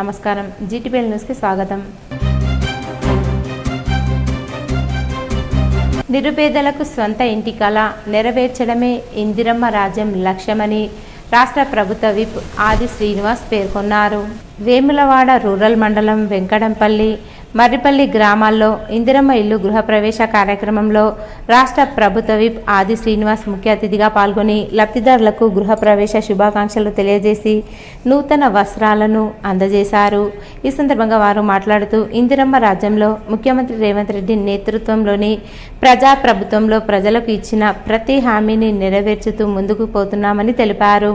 నమస్కారం. జీటీపీఎల్ న్యూస్కి స్వాగతం. నిరుపేదలకు స్వంత ఇంటి కల నెరవేర్చడమే ఇందిరమ్మ రాజ్యం లక్ష్యమని రాష్ట్ర ప్రభుత్వ విప్ ఆది శ్రీనివాస్ పేర్కొన్నారు. వేములవాడ రూరల్ మండలం వెంకటంపల్లి, మర్రిపల్లి గ్రామాల్లో ఇందిరమ్మ ఇల్లు గృహప్రవేశ కార్యక్రమంలో రాష్ట్ర ప్రభుత్వ విప్ ఆది శ్రీనివాస్ ముఖ్య అతిథిగా పాల్గొని లబ్ధిదారులకు గృహప్రవేశ శుభాకాంక్షలు తెలియజేసి నూతన వస్త్రాలను అందజేశారు. ఈ సందర్భంగా వారు మాట్లాడుతూ ఇందిరమ్మ రాజ్యంలో ముఖ్యమంత్రి రేవంత్ రెడ్డి నేతృత్వంలోని ప్రజాప్రభుత్వంలో ప్రజలకు ఇచ్చిన ప్రతి హామీని నెరవేర్చుతూ ముందుకు పోతున్నామని తెలిపారు.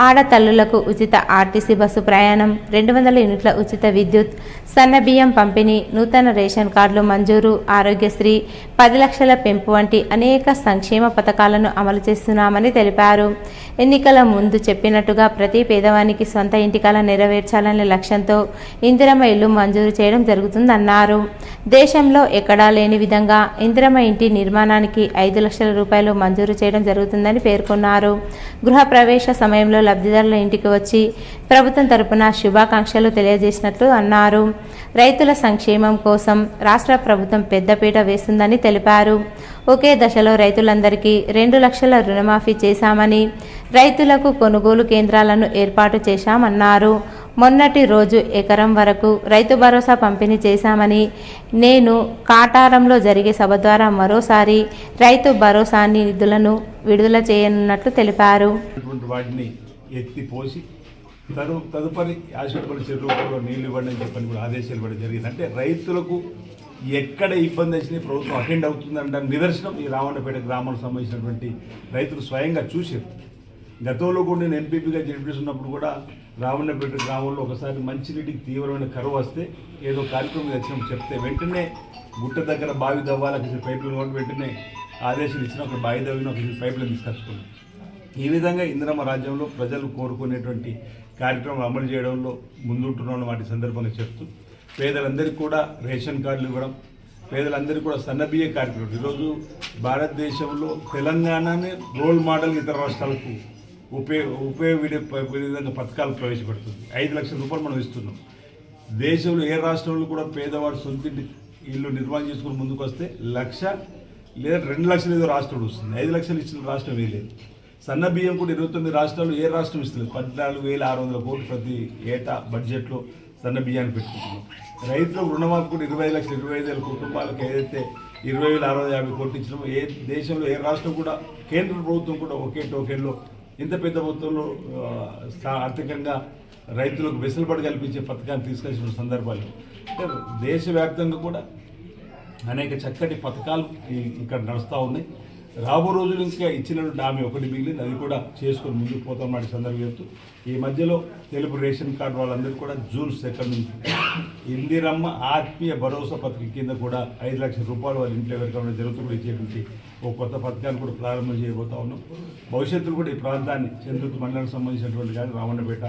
ఆడతల్లులకు ఉచిత ఆర్టీసీ బస్సు ప్రయాణం, 200 యూనిట్ల ఉచిత విద్యుత్, సన్నబియ్యం పంపిణీ, నూతన రేషన్ కార్డులు మంజూరు, ఆరోగ్యశ్రీ, 10 లక్షల పెంపు వంటి అనేక సంక్షేమ పథకాలను అమలు చేస్తున్నామని తెలిపారు. ఎన్నికల ముందు చెప్పినట్టుగా ప్రతి పేదవానికి సొంత ఇంటి కల నెరవేర్చాలనే లక్ష్యంతో ఇందిరమ్మ ఇల్లు మంజూరు చేయడం జరుగుతుందన్నారు. దేశంలో ఎక్కడా లేని విధంగా ఇందిరమ్మ ఇంటి నిర్మాణానికి 5 లక్షల రూపాయలు మంజూరు చేయడం జరుగుతుందని పేర్కొన్నారు. గృహప్రవేశ సమయంలో లబ్ధిదారుల ఇంటికి వచ్చి ప్రభుత్వం తరపున శుభాకాంక్షలు తెలియజేసినట్లు అన్నారు. రైతుల సంక్షేమం కోసం రాష్ట్ర ప్రభుత్వం పెద్దపీట వేస్తుందని తెలిపారు. ఒకే దశలో రైతులందరికీ 2 లక్షల రుణమాఫీ చేశామని, రైతులకు కొనుగోలు కేంద్రాలను ఏర్పాటు చేశామన్నారు. మొన్నటి రోజు ఎకరం వరకు రైతు భరోసా పంపిణీ చేశామని, నేను కాటారంలో జరిగే సభ ద్వారా మరోసారి రైతు భరోసా నిధులను విడుదల చేయనున్నట్లు తెలిపారు. ఎత్తిపోసి తదుపరి యాసపల్లి చెరువులో నీళ్లు ఇవ్వండి అని చెప్పని కూడా ఆదేశాలు ఇవ్వడం జరిగింది. అంటే రైతులకు ఎక్కడ ఇబ్బంది వచ్చినా ప్రభుత్వం అటెండ్ అవుతుందంటే నిదర్శనం ఈ రావణపేట గ్రామానికి సంబంధించినటువంటి రైతులు స్వయంగా చూశారు. గతంలో కూడా నేను ఎంపీపీగా జడ్పీస్తున్నప్పుడు కూడా రావణపేట గ్రామంలో ఒకసారి మంచినీటికి తీవ్రమైన కరువు వస్తే ఏదో కార్యక్రమం వచ్చినప్పుడు చెప్తే వెంటనే గుట్ట దగ్గర బావి దవ్వాలకి పైపులు కూడా వెంటనే ఆదేశాలు ఇచ్చిన ఒక బావి దవ్విన ఒక పైపులను తీసుకొచ్చుకున్నాం. ఈ విధంగా ఇందిరమ్మ రాజ్యంలో ప్రజలు కోరుకునేటువంటి కార్యక్రమం అమలు చేయడంలో ముందుంటున్నాను వాటి సందర్భంగా చెప్తూ పేదలందరికీ కూడా రేషన్ కార్డులు ఇవ్వడం, పేదలందరికీ కూడా సన్నబియ్య కార్యక్రమం. ఈరోజు భారతదేశంలో తెలంగాణనే రోల్ మోడల్ ఇతర రాష్ట్రాలకు ఉపయోగపడే విధంగా పథకాలు ప్రవేశపెడుతుంది. 5 లక్షల రూపాయలు మనం ఇస్తున్నాం. దేశంలో ఏ రాష్ట్రంలో కూడా పేదవాడు సొంతింటి ఇల్లు నిర్మాణం చేసుకుని ముందుకు వస్తే 1 లక్ష లేదా 2 లక్షలు ఏదో రాష్ట్రం వస్తుంది. 5 లక్షలు ఇచ్చిన రాష్ట్రం లేదు. సన్న బియ్యం కూడా 29 రాష్ట్రాలు ఏ రాష్ట్రం ఇస్తుంది. 14,600 కోట్లు ప్రతి ఏటా బడ్జెట్లో సన్న బియ్యాన్ని పెట్టుకుంటున్నాం. రైతులకు రుణమాఫీ కూడా 25 లక్షలు 25,000 కుటుంబాలకు ఏదైతే 20,650 కోట్లు ఇచ్చినామో ఏ దేశంలో ఏ రాష్ట్రం కూడా కేంద్ర ప్రభుత్వం కూడా ఒకే టోకెన్లో ఇంత పెద్ద మొత్తంలో ఆర్థికంగా రైతులకు వెసులుబాటు కల్పించే పథకాన్ని తీసుకొచ్చిన సందర్భాలు అంటే దేశవ్యాప్తంగా కూడా అనేక చక్కటి పథకాలు ఇక్కడ నడుస్తూ ఉన్నాయి. రాబో రోజులు ఇంకా ఇచ్చినటువంటి హామీ ఒకటి మిగిలింది, అది కూడా చేసుకొని ముందుకు పోతాం నాటి సందర్భం చెప్తూ ఈ మధ్యలో తెలుపు రేషన్ కార్డు వాళ్ళందరూ కూడా జూన్ 2 నుంచి ఇందిరమ్మ ఆత్మీయ భరోసా పథకం కింద కూడా 5 లక్షల రూపాయలు వాళ్ళ ఇంట్లో ఎవరికైనా జరుగుతూ ఇచ్చేటువంటి ఒక కొత్త పథకాన్ని కూడా ప్రారంభం చేయబోతా ఉన్నాం. భవిష్యత్తులో కూడా ఈ ప్రాంతాన్ని చంద్రుతి మండలానికి సంబంధించినటువంటి కానీ రావణపేట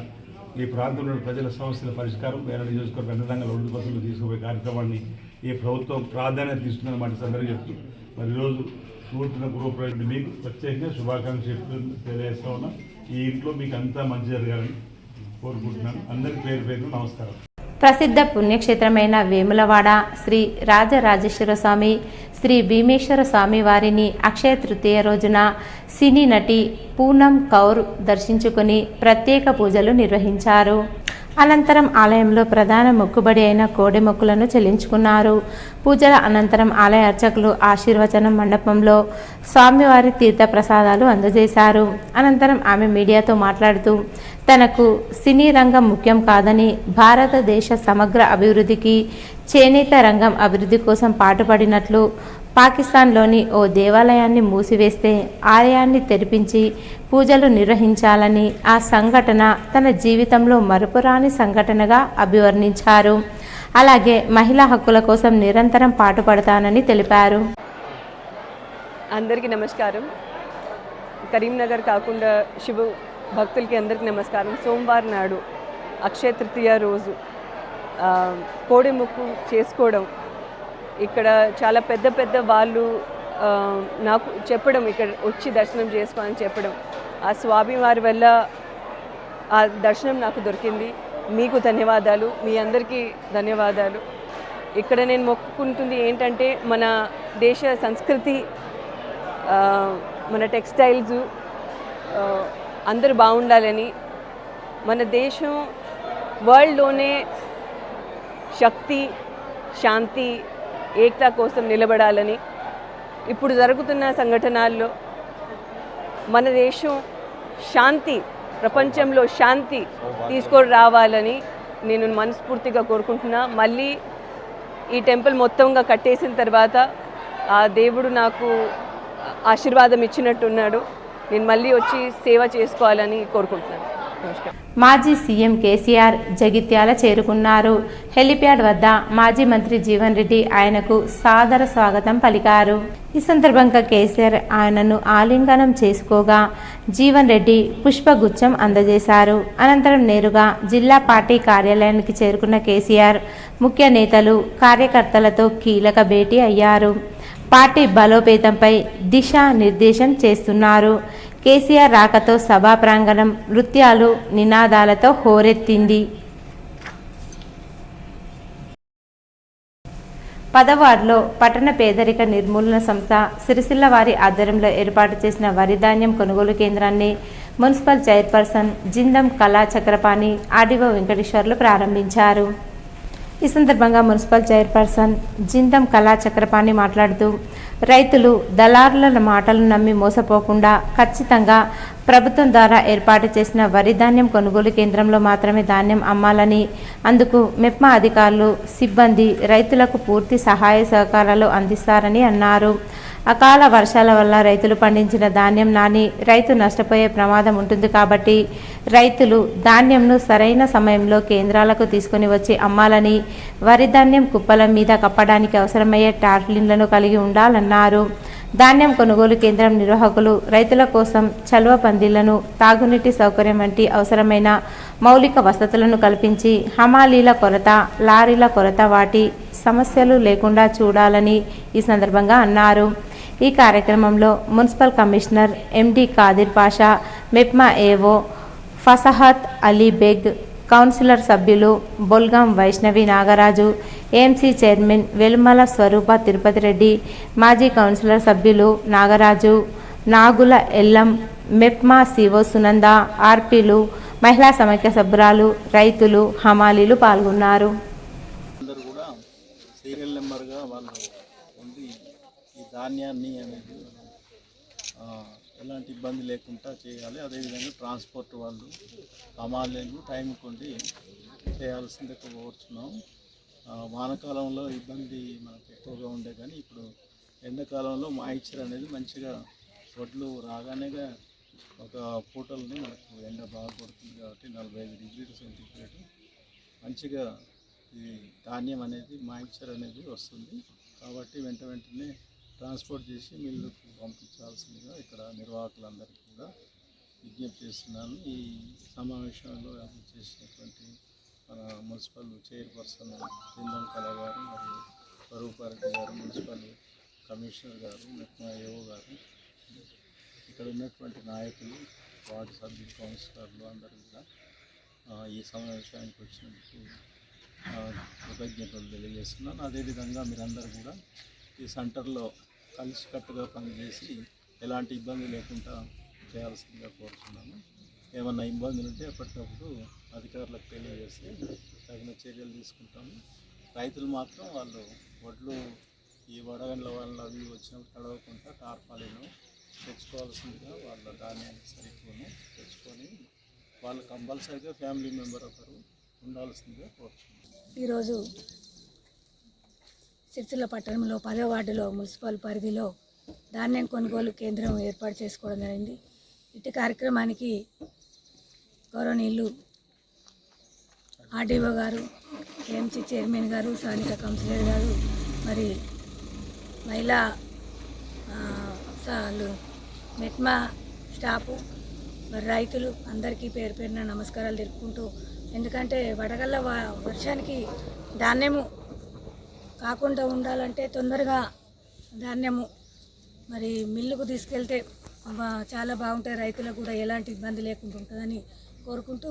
ఈ ప్రాంతంలో ప్రజల సమస్యల పరిష్కారం వేరే నియోజకవర్గ అన్నదంగా 2 బస్సులు తీసుకుపోయే కార్యక్రమాన్ని ఈ ప్రభుత్వం ప్రాధాన్యత తీసుకుందని మాట సందర్భం చెప్తూ మరి ఈరోజు నూతన గృహప్రవేశం మీకు ప్రత్యేకంగా శుభాకాంక్షలు తెలియజేస్తా ఉన్నా. ఈ ఇంట్లో మీకు అంతా మంచి జరగాలని కోరుకుంటున్నాను. అందరికీ పేరు పేరు నమస్కారం. ప్రసిద్ధ పుణ్యక్షేత్రమైన వేములవాడ శ్రీ రాజరాజేశ్వర స్వామి, శ్రీ భీమేశ్వర స్వామి వారిని అక్షయ తృతీయ రోజున సినీ నటి పూనం కౌర్ దర్శించుకుని ప్రత్యేక పూజలు నిర్వహించారు. అనంతరం ఆలయంలో ప్రధాన మొక్కుబడి అయిన కోడె మొక్కులను చెల్లించుకున్నారు. పూజల అనంతరం ఆలయ అర్చకులు ఆశీర్వచనం మండపంలో స్వామివారి తీర్థ ప్రసాదాలు అందజేశారు. అనంతరం ఆమె మీడియాతో మాట్లాడుతూ తనకు సినీ రంగం ముఖ్యం కాదని, భారతదేశ సమగ్ర అభివృద్ధికి, చేనేత రంగం అభివృద్ధి కోసం పాటుపడినట్లు, పాకిస్తాన్లోని ఓ దేవాలయాన్ని మూసివేస్తే ఆలయాన్ని తెరిపించి పూజలు నిర్వహించాలని ఆ సంఘటన తన జీవితంలో మరపురాని సంఘటనగా అభివర్ణించారు. అలాగే మహిళా హక్కుల కోసం నిరంతరం పాటుపడతానని తెలిపారు. అందరికీ నమస్కారం. కరీంనగర్ కాకుండా శివ భక్తులకి అందరికీ నమస్కారం. సోమవారం నాడు అక్షయ తృతీయ రోజు కోడి ముక్కు చేసుకోవడం, ఇక్కడ చాలా పెద్ద పెద్ద వాళ్ళు నాకు చెప్పడం, ఇక్కడ వచ్చి దర్శనం చేసుకోవాలని చెప్పడం, ఆ స్వామి వారి వల్ల ఆ దర్శనం నాకు దొరికింది. మీకు ధన్యవాదాలు, మీ అందరికీ ధన్యవాదాలు. ఇక్కడ నేను మొక్కుకుంటుంది ఏంటంటే మన దేశ సంస్కృతి, మన టెక్స్టైల్స్ అందరూ బాగుండాలని, మన దేశం వరల్డ్లోనే శక్తి, శాంతి, ఏకత కోసం నిలబడాలని, ఇప్పుడు జరుగుతున్న సంఘటనల్లో మన దేశం శాంతి, ప్రపంచంలో శాంతి తీసుకొని రావాలని నేను మనస్ఫూర్తిగా కోరుకుంటున్నా. మళ్ళీ ఈ టెంపుల్ మొత్తంగా కట్టేసిన తర్వాత ఆ దేవుడు నాకు ఆశీర్వాదం ఇచ్చినట్టున్నాడు. నేను మళ్ళీ వచ్చి సేవ చేసుకోవాలని కోరుకుంటున్నాను. నమస్కారం. మాజీ సీఎం కేసీఆర్ జగిత్యాల చేరుకున్నారు. హెలిప్యాడ్ వద్ద మాజీ మంత్రి జీవన్ రెడ్డి ఆయనకు సాదర స్వాగతం పలికారు. ఈ సందర్భంగా కేసీఆర్ ఆయనను ఆలింగనం చేసుకోగా జీవన్ రెడ్డి పుష్పగుచ్చం అందజేశారు. అనంతరం నేరుగా జిల్లా పార్టీ కార్యాలయానికి చేరుకున్న కేసీఆర్ ముఖ్య నేతలు, కార్యకర్తలతో కీలక భేటీ అయ్యారు. పార్టీ బలోపేతంపై దిశానిర్దేశం చేస్తున్నారు. కేసీఆర్ రాకతో సభా ప్రాంగణం నృత్యాలు, నినాదాలతో హోరెత్తింది. 10వ వార్డులో పట్టణ పేదరిక నిర్మూలన సంస్థ సిరిసిల్ల వారి ఆధ్వర్యంలో ఏర్పాటు చేసిన వరి ధాన్యం కొనుగోలు కేంద్రాన్ని మున్సిపల్ చైర్పర్సన్ జిందం కళా చక్రపాణి, ఆర్డీఓ వెంకటేశ్వర్లు ప్రారంభించారు. ఈ సందర్భంగా మున్సిపల్ చైర్పర్సన్ జిందం కళా చక్రపాణి మాట్లాడుతూ, రైతులు దళారుల మాటలు నమ్మి మోసపోకుండా ఖచ్చితంగా ప్రభుత్వం ద్వారా ఏర్పాటు చేసిన వరి ధాన్యం కొనుగోలు కేంద్రంలో మాత్రమే ధాన్యం అమ్మాలని, అందుకు మెప్మా అధికారులు, సిబ్బంది రైతులకు పూర్తి సహాయ సహకారాలు అందిస్తారని అన్నారు. అకాల వర్షాల వల్ల రైతులు పండించిన ధాన్యం నాని రైతు నష్టపోయే ప్రమాదం ఉంటుంది కాబట్టి రైతులు ధాన్యంను సరైన సమయంలో కేంద్రాలకు తీసుకొని వచ్చి అమ్మాలని, వరి ధాన్యం కుప్పల మీద కప్పడానికి అవసరమయ్యే టార్లిన్లను కలిగి ఉండాలన్నారు. ధాన్యం కొనుగోలు కేంద్రం నిర్వాహకులు రైతుల కోసం చలువ పందిళ్లను, తాగునీటి సౌకర్యం వంటి అవసరమైన మౌలిక వసతులను కల్పించి హమాలీల కొరత, లారీల కొరత వాటి సమస్యలు లేకుండా చూడాలని ఈ సందర్భంగా అన్నారు. ఈ కార్యక్రమంలో municipal commissioner MD Khadir Pasha, MEPMA AO Fasahat Ali Baig, councillor సభ్యులు బొల్గాం వైష్ణవి నాగరాజు, ఏఎంసీ చైర్మన్ వెలుమల స్వరూప తిరుపతి రెడ్డి, మాజీ కౌన్సిలర్ సభ్యులు నాగరాజు, నాగుల ఎల్లం, మెప్మా సిఓ సునంద, ఆర్పీలు, మహిళా సమైక్య సభ్యురాలు, రైతులు, హమాలీలు పాల్గొన్నారు. అందరూ కూడా సీరియల్ నెంబర్గా వాళ్ళు ఉండి ఈ ధాన్యాన్ని అనేది ఎలాంటి ఇబ్బంది లేకుండా చేయాలి. అదేవిధంగా ట్రాన్స్పోర్ట్ వాళ్ళు హమాలీలు టైంకి ఉండి చేయాల్సిందే కోరుచున్నాం. వానకాలంలో ఇబ్బంది మనకు ఎక్కువగా ఉండే, కానీ ఇప్పుడు ఎండాకాలంలో మాయిశ్చర్ అనేది మంచిగా వడ్లు రాగానేగా ఒక పూటల్ని మనకు ఎండ బాగా కొడుతుంది కాబట్టి 45 డిగ్రీల సెంటీగ్రేడ్ మంచిగా ఈ ధాన్యం అనేది మాయిశ్చర్ అనేది వస్తుంది. కాబట్టి వెంటనే ట్రాన్స్పోర్ట్ చేసి మిల్లుకు పంపించాల్సిందిగా ఇక్కడ నిర్వాహకులందరికీ కూడా విజ్ఞప్తి చేస్తున్నాను. ఈ సమావేశంలో చేసినటువంటి మన మున్సిపల్ చైర్పర్సన్ చిందం కళ గారు, మరియు స్వరూపారెడ్డి గారు, మున్సిపల్ కమిషనర్ గారు, మెప్మా ఏవో గారు, ఇక్కడ ఉన్నటువంటి నాయకులు, వార్డు సభ్యులు, కౌన్సిలర్లు అందరూ కూడా ఈ సమావేశానికి వచ్చినందుకు కృతజ్ఞతలు తెలియజేస్తున్నాను. అదేవిధంగా మీరందరూ కూడా ఈ సెంటర్లో కలిసికట్టుగా పనిచేసి ఎలాంటి ఇబ్బంది లేకుండా చేయాల్సిందిగా కోరుతున్నాను. ఏమన్నా ఇబ్బందులు ఉంటే ఎప్పటికప్పుడు అధికారులకు తెలియజేస్తే తగిన చర్యలు తీసుకుంటాము. రైతులు మాత్రం వాళ్ళు వడ్లు ఈ వడగండ్ల వల్ల అవి వచ్చినప్పుడు తడవకుండా టార్పాలిను తెచ్చుకోవాల్సిందిగా వాళ్ళ ధాన్యాన్ని సరిపోను తెచ్చుకొని వాళ్ళు కంపల్సరీగా ఫ్యామిలీ మెంబర్ ఒకరు ఉండాల్సిందిగా కోరుతున్నాను. ఈరోజు సిరిసిల్ల పట్టణంలో 10వ వార్డులో మున్సిపల్ పరిధిలో ధాన్యం కొనుగోలు కేంద్రం ఏర్పాటు చేసుకోవడం జరిగింది. ఇటు కార్యక్రమానికి గౌరవనీయులు ఆర్డీఓ గారు, ఏఎంసీ చైర్మన్ గారు, స్థానిక కౌన్సిలర్ గారు, మరి మహిళా మెట్మా స్టాఫు, మరి రైతులు అందరికీ పేరు పేరున నమస్కారాలు తెలుపుకుంటూ, ఎందుకంటే వడగళ్ళ వర్షానికి ధాన్యము కాకుండా ఉండాలంటే తొందరగా ధాన్యము మరి మిల్లుకు తీసుకెళ్తే చాలా బాగుంటాయి, రైతులకు కూడా ఎలాంటి ఇబ్బంది లేకుండా ఉంటుందని కోరుకుంటూ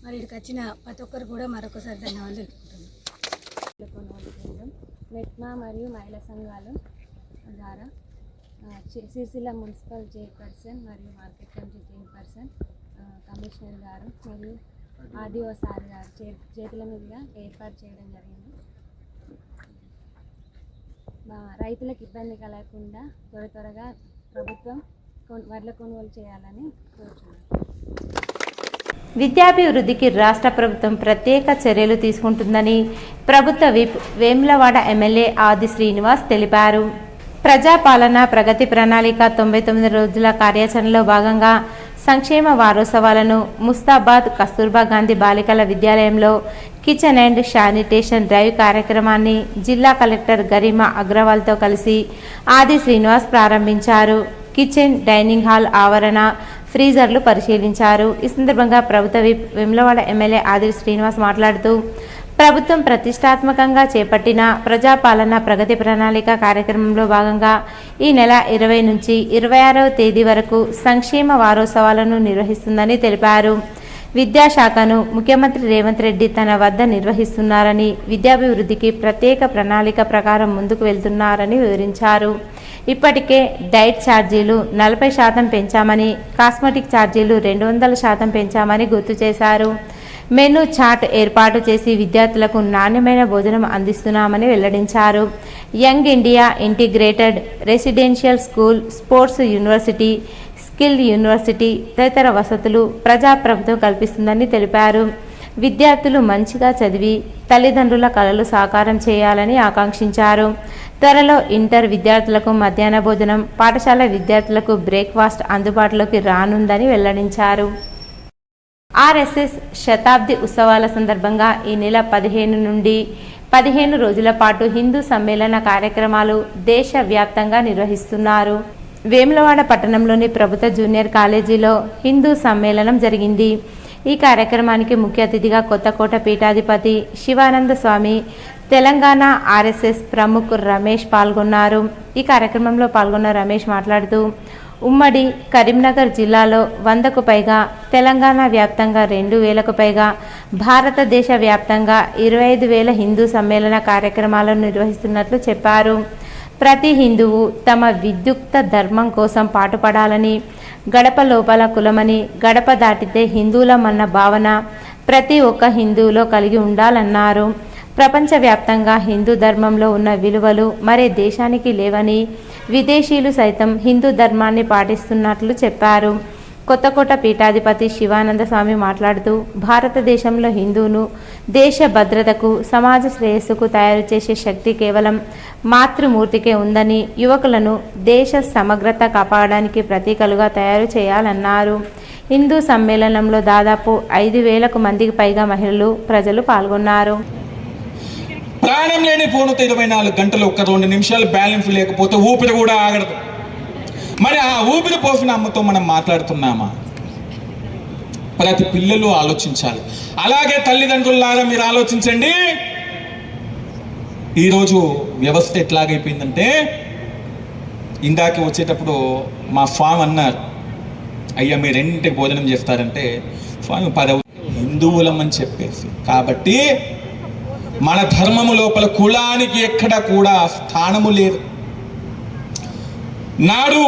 మరి ఇక్కడికి వచ్చిన ప్రతి ఒక్కరు కూడా మరొకసారి ధన్యవాదాలు తెలుపుకుంటున్నాను. కొనుగోలు కేంద్రం మెట్మా మరియు మహిళా సంఘాలు ద్వారా సిరిసిల్ల మున్సిపల్ చైర్పర్సన్ మరియు మార్కెట్ కమిటీ చైర్పర్సన్ కమిషనర్ గారు మరియు ఆర్డీఓ సార్ గారు చేతుల మీదుగా ఏర్పాటు చేయడం జరిగింది. రైతులకు ఇబ్బంది కలగకుండా త్వరగా ప్రభుత్వం వడ్ల కొనుగోలు చేయాలని కోరుతున్నాను. విద్యాభివృద్ధికి రాష్ట్ర ప్రభుత్వం ప్రత్యేక చర్యలు తీసుకుంటుందని ప్రభుత్వ విప్ వేములవాడ ఎమ్మెల్యే ఆది శ్రీనివాస్ తెలిపారు. ప్రజాపాలన ప్రగతి ప్రణాళిక 99 రోజుల కార్యాచరణలో భాగంగా సంక్షేమ వారోత్సవాలను ముస్తాబాద్ కస్తూర్బా గాంధీ బాలికల విద్యాలయంలో కిచెన్ అండ్ శానిటేషన్ డ్రైవ్ కార్యక్రమాన్ని జిల్లా కలెక్టర్ గరిమా అగ్రవాల్తో కలిసి ఆది శ్రీనివాస్ ప్రారంభించారు. కిచెన్, డైనింగ్ హాల్ ఆవరణ, ఫ్రీజర్లు పరిశీలించారు. ఈ సందర్భంగా ప్రభుత్వ విప్ వేములవాడ ఎమ్మెల్యే ఆది శ్రీనివాస్ మాట్లాడుతూ ప్రభుత్వం ప్రతిష్టాత్మకంగా చేపట్టిన ప్రజాపాలన ప్రగతి ప్రణాళిక కార్యక్రమంలో భాగంగా ఈ నెల 20 నుంచి 26వ తేదీ వరకు సంక్షేమ వారోత్సవాలను నిర్వహిస్తుందని తెలిపారు. విద్యాశాఖను ముఖ్యమంత్రి రేవంత్ రెడ్డి తన వద్ద నిర్వహిస్తున్నారని, విద్యాభివృద్ధికి ప్రత్యేక ప్రణాళిక ప్రకారం ముందుకు వెళ్తున్నారని వివరించారు. ఇప్పటికే డైట్ ఛార్జీలు 40% పెంచామని, కాస్మెటిక్ ఛార్జీలు 200% పెంచామని గుర్తు చేశారు. మెనూ చార్ట్ ఏర్పాటు చేసి విద్యార్థులకు నాణ్యమైన భోజనం అందిస్తున్నామని వెల్లడించారు. Young India integrated residential school, sports university, skill university తదితర వసతులు ప్రజాప్రభుత్వం కల్పిస్తుందని తెలిపారు. విద్యార్థులు మంచిగా చదివి తల్లిదండ్రుల కలలు సాకారం చేయాలని ఆకాంక్షించారు. త్వరలో ఇంటర్ విద్యార్థులకు మధ్యాహ్న భోజనం, పాఠశాల విద్యార్థులకు బ్రేక్ఫాస్ట్ అందుబాటులోకి రానుందని వెల్లడించారు. ఆర్ఎస్ఎస్ శతాబ్ది ఉత్సవాల సందర్భంగా ఈ నెల 15 నుండి 15 రోజుల పాటు హిందూ సమ్మేళన కార్యక్రమాలు దేశవ్యాప్తంగా నిర్వహిస్తున్నారు. వేములవాడ పట్టణంలోని ప్రభుత్వ జూనియర్ కాలేజీలో హిందూ సమ్మేళనం జరిగింది. ఈ కార్యక్రమానికి ముఖ్య అతిథిగా కొత్తకోట పీఠాధిపతి శివానంద స్వామి, తెలంగాణ ఆర్ఎస్ఎస్ ప్రముఖ్ రమేష్ పాల్గొన్నారు. ఈ కార్యక్రమంలో పాల్గొన్న రమేష్ మాట్లాడుతూ ఉమ్మడి కరీంనగర్ జిల్లాలో 100కు పైగా, తెలంగాణ వ్యాప్తంగా 2000కు పైగా, భారతదేశ వ్యాప్తంగా 25,000 హిందూ సమ్మేళన కార్యక్రమాలను నిర్వహిస్తున్నట్లు చెప్పారు. ప్రతి హిందువు తమ విద్యుక్త ధర్మం కోసం పాటుపడాలని, గడప లోపల కులమని, గడప దాటితే హిందువులమన్న భావన ప్రతి ఒక్క హిందువులో కలిగి ఉండాలన్నారు. ప్రపంచవ్యాప్తంగా హిందూ ధర్మంలో ఉన్న విలువలు మరే దేశానికి లేవని, విదేశీయులు సైతం హిందూ ధర్మాన్ని పాటిస్తున్నట్లు చెప్పారు. కొత్తకోట పీఠాధిపతి శివానంద స్వామి మాట్లాడుతూ భారతదేశంలో హిందువును దేశ భద్రతకు, సమాజ శ్రేయస్సుకు తయారు చేసే శక్తి కేవలం మాతృమూర్తికే ఉందని, యువకులను దేశ సమగ్రత కాపాడడానికి ప్రతీకలుగా తయారు చేయాలన్నారు. హిందూ సమ్మేళనంలో దాదాపు 5,000 మందికి పైగా మహిళలు, ప్రజలు పాల్గొన్నారు. ప్రాణం లేని ఫోన్తో 24 గంటలు 1-2 నిమిషాలు బ్యాలెన్స్ లేకపోతే ఊపిరి కూడా ఆగడదు. మరి ఆ ఊపిరి పోసిన అమ్మతో మనం మాట్లాడుతున్నామా? ప్రతి పిల్లలు ఆలోచించాలి. అలాగే తల్లిదండ్రులారా మీరు ఆలోచించండి. ఈరోజు వ్యవస్థ ఎట్లాగైపోయిందంటే, ఇందాక వచ్చేటప్పుడు మా ఫామ్ అన్నారు, అయ్యా మీరు రెండింటికి భోజనం చేస్తారంటే ఫామ్ 10 హిందువులమని చెప్పేసి. కాబట్టి మన ధర్మము లోపల కులానికి ఎక్కడ కూడా స్థానము లేదు. నాడు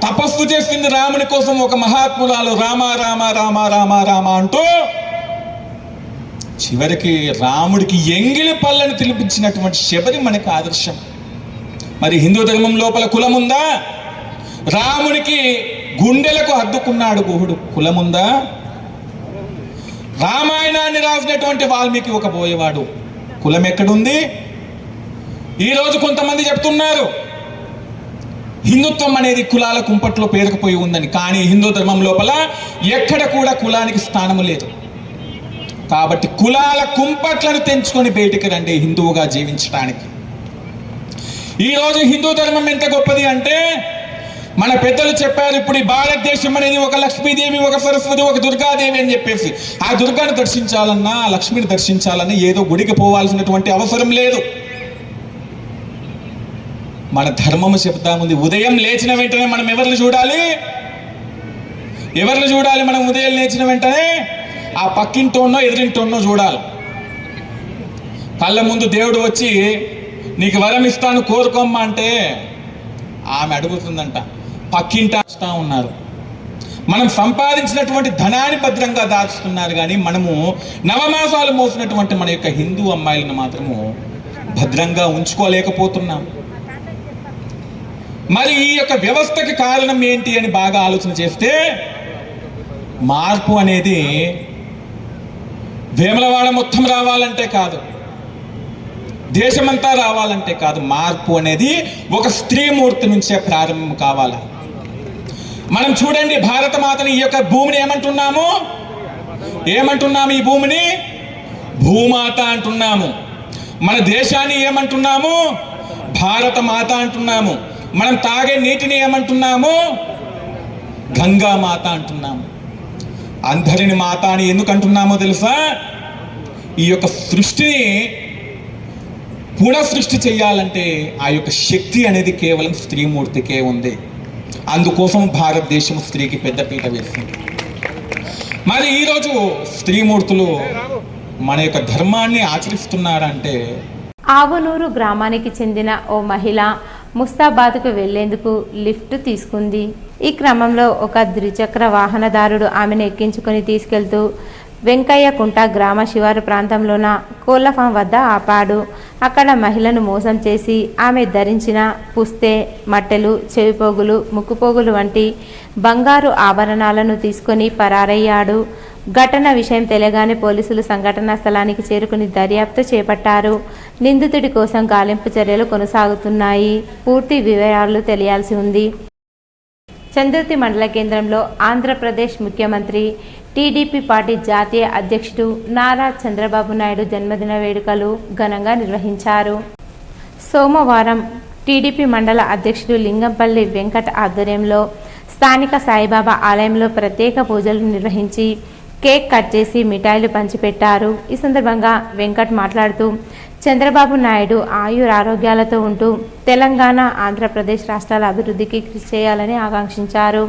తపస్సు చేసింది రాముని కోసం ఒక మహాత్మురాలు, రామ రామ రామ రామ రామ అంటూ చివరికి రాముడికి ఎంగిలి పళ్ళను తినిపించినటువంటి శబరి మనకి ఆదర్శం. మరి హిందూ ధర్మం లోపల కులముందా? రామునికి గుండెలకు హద్దుకున్నాడు గుహుడు, కులముందా? రామాయణాన్ని రాసినటువంటి వాల్మీకి ఒక పోయేవాడు, కులం ఎక్కడుంది? ఈరోజు కొంతమంది చెప్తున్నారు హిందుత్వం అనేది కులాల కుంపట్లో పేరుకుపోయి ఉందని. కానీ హిందూ ధర్మం లోపల ఎక్కడ కూడా కులానికి స్థానము లేదు. కాబట్టి కులాల కుంపట్లను తెంచుకొని బయటికి రండి హిందువుగా జీవించడానికి. ఈరోజు హిందూ ధర్మం ఎంత గొప్పది అంటే, మన పెద్దలు చెప్పారు, ఇప్పుడు ఈ భారతదేశం అనేది ఒక లక్ష్మీదేవి, ఒక సరస్వతి, ఒక దుర్గాదేవి అని చెప్పేసి. ఆ దుర్గాను దర్శించాలన్నా, ఆ లక్ష్మిని దర్శించాలన్నా ఏదో గుడికి పోవాల్సినటువంటి అవసరం లేదు. మన ధర్మము చెప్తా ఉంది. ఉదయం లేచిన వెంటనే మనం ఎవరిని చూడాలి? ఎవరిని చూడాలి? మనం ఉదయం లేచిన వెంటనే ఆ పక్కింటోన్నో ఎదురింటోన్నో చూడాలి. కళ్ళ ముందు దేవుడు వచ్చి నీకు వరం ఇస్తాను కోరుకోమ్మా అంటే ఆమె అడుగుతుందంట, పక్కింటా ఉన్నారు. మనం సంపాదించినటువంటి ధనాన్ని భద్రంగా దాచుతున్నారు, కానీ మనము నవమాసాలు మోసినటువంటి మన యొక్క హిందూ అమ్మాయిలను మాత్రము భద్రంగా ఉంచుకోలేకపోతున్నాం. మరి ఈ యొక్క వ్యవస్థకి కారణం ఏంటి అని బాగా ఆలోచన చేస్తే మార్పు అనేది వేములవాడ మొత్తం రావాలంటే కాదు, దేశమంతా రావాలంటే కాదు. మార్పు అనేది ఒక స్త్రీమూర్తి నుంచే ప్రారంభం కావాలి. మనం చూడండి, భారతమాతని ఈ యొక్క భూమిని ఏమంటున్నాము? ఈ భూమిని భూమాత అంటున్నాము. మన దేశాన్ని ఏమంటున్నాము? భారత మాత అంటున్నాము. మనం తాగే నీటిని ఏమంటున్నాము? గంగా మాత అంటున్నాము. అందరిని మాత అని ఎందుకు అంటున్నామో తెలుసా? ఈ యొక్క సృష్టిని పునఃసృష్టి చేయాలంటే ఆ యొక్క శక్తి అనేది కేవలం స్త్రీమూర్తికే ఉంది. అందుకోసం భారతదేశం స్త్రీకి పెద్దపీట వేసింది. మరి ఈరోజు స్త్రీమూర్తులు మన యొక్క ధర్మాన్ని ఆచరిస్తున్నారంటే. ఆవునూరు గ్రామానికి చెందిన ఓ మహిళ ముస్తాబాద్కు వెళ్లేందుకు లిఫ్ట్ తీసుకుంది. ఈ క్రమంలో ఒక ద్విచక్ర వాహనదారుడు ఆమెను ఎక్కించుకొని తీసుకెళ్తూ వెంకయ్యకుంట గ్రామ శివారు ప్రాంతంలోన కోళ్ల ఫామ్ వద్ద ఆపాడు. అక్కడ మహిళను మోసం చేసి ఆమె ధరించిన పుస్తే, మట్టెలు, చెవిపోగులు, ముక్కుపోగులు వంటి బంగారు ఆభరణాలను తీసుకొని పరారయ్యాడు. ఘటన విషయం తెలియగానే పోలీసులు సంఘటనా స్థలానికి చేరుకుని దర్యాప్తు చేపట్టారు. నిందితుడి కోసం గాలింపు చర్యలు కొనసాగుతున్నాయి. పూర్తి వివరాలు తెలియాల్సి ఉంది. చందుర్తి మండల కేంద్రంలో ఆంధ్రప్రదేశ్ ముఖ్యమంత్రి, టీడీపీ పార్టీ జాతీయ అధ్యక్షుడు నారా చంద్రబాబు నాయుడు జన్మదిన వేడుకలు ఘనంగా నిర్వహించారు. సోమవారం టీడీపీ మండల అధ్యక్షుడు లింగంపల్లి వెంకట్ ఆధ్వర్యంలో స్థానిక సాయిబాబా ఆలయంలో ప్రత్యేక పూజలు నిర్వహించి కేక్ కట్ చేసి మిఠాయిలు పంచిపెట్టారు. ఈ సందర్భంగా వెంకట్ మాట్లాడుతూ చంద్రబాబు నాయుడు ఆయురారోగ్యాలతో ఉంటూ తెలంగాణ, ఆంధ్రప్రదేశ్ రాష్ట్రాల అభివృద్ధికి కృషి చేయాలని ఆకాంక్షించారు.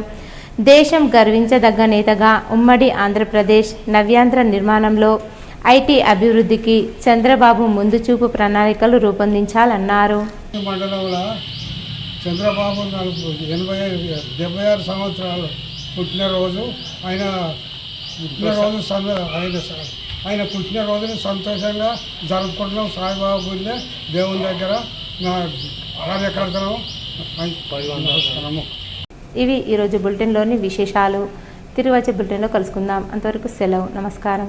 దేశం గర్వించదగ్గ నేతగా ఉమ్మడి ఆంధ్రప్రదేశ్ నవ్యాంధ్ర నిర్మాణంలో ఐటీ అభివృద్ధికి చంద్రబాబు ముందు చూపు ప్రణాళికలు రూపొందించాలన్నారు. మండలంలో చంద్రబాబు 76 సంవత్సరాలు పుట్టినరోజు ఆయన పుట్టినరోజుని సంతోషంగా జరుపుకుంటున్నాం. సాయిబాబా గుడిలో దేవుని దగ్గర కార్యకర్తలు. ఇవి ఈరోజు బులెటిన్లోని విశేషాలు. తిరిగి వచ్చే బులెటిన్లో కలుసుకుందాం. అంతవరకు సెలవు. నమస్కారం.